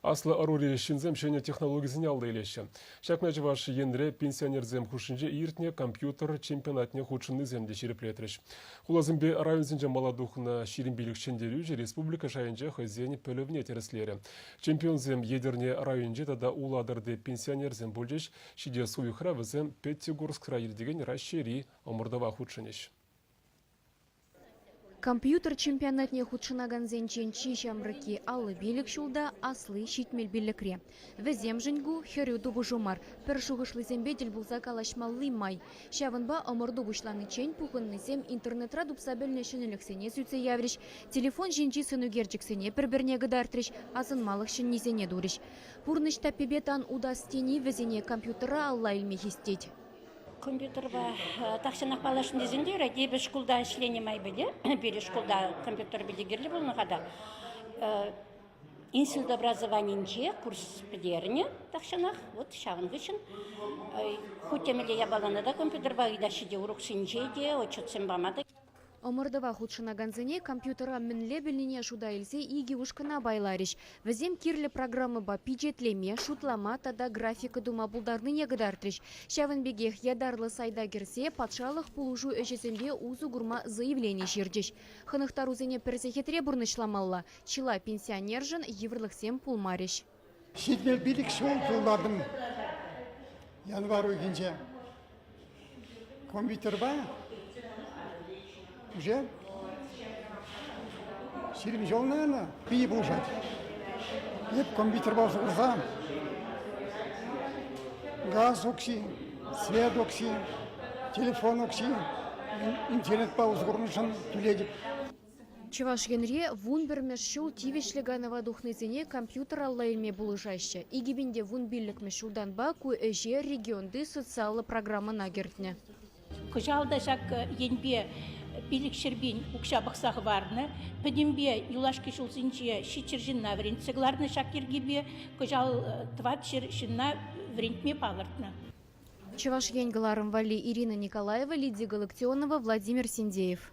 Аслы арури шинзем шене технологизіне алды елеші. Шакна жываш ендіре пенсионерзем хушинже иртне компьютер чемпионатне худшынны земде шереплетріш. Хулазымбе районзінже маладухына ширинбилік шендерюже республика шайынже хозяйне пөлөвне тереслері. Чемпионзем едерне районже тада уладырды пенсионерзем бөлжеш шиде суюхра візем Петтигорск райырдеген расшири омырдава худшынеш. Компьютер чемпионатне худшынаган зенченчи шамрыки аллы билік шулда аслы шитмел билікре. Везем жынгу хөрю дубу жумар. Першуғышлы зембедель булза калашмаллы май. Шавынба омырду бушланы чен пухынны зем интернетра дупсабельне шыныліксене зюце явриш. Телефон жинчи сынугерчіксене бір-бірне гыдартриш, азынмалық шыннезене дуриш. Пурнышта пебетан удастени везене компьютера алла илме хистеть. Компьютерба тахшанах палашын дезінде ради бір школда ішленемай біле, бері школда компьютер білегерлі болмағада. Институт образованиенче курс бідеріне тахшанах, вот шағынғы үшін. Хотемеле ябаланада компьютерба идашыде урокшынче де, очетсен бамады. Омырдыва худшынаган зене компьютера мінле біліне шуда илсе иги ушкына байлариш. Візем кирлі программы ба пиджетлеме, шутлама тада графика дума булдарны негідартриш. Шавынбегех ядарлы сайда кірсе, патшалық пулужу өшесенбе узу гурма заявление шердеш. Хынықтару зене персехетре бұрнышламалла. Чила пенсионержын еврлықсем пулмариш. Шетмел билік шол пулдардың январ өйгенше. Компьютер ба? Уже 7 жыл, наверное, бей болжат. Еп компьютер болса құрса, газ окси, свет окси, телефон окси, интернет пауыз құрнышын түледіп. Чеваш генре вун бірмеш шул тивешліганова духнызене компьютер алла илме булыжаще. Игибінде вун биллік шулдан ба ку эже регионды социалы программа нагертне. Кыжалда жак енбе билік шербен укша бақсағы барны, пәдембе юлашки шулсынче шичержинна вренцегларны шакиргебе, кыжал тват шершинна врентме палыртны. Чеваш Янгаларым Вали Ирина Николаева, Лидия Галактионова, Владимир Синдеев.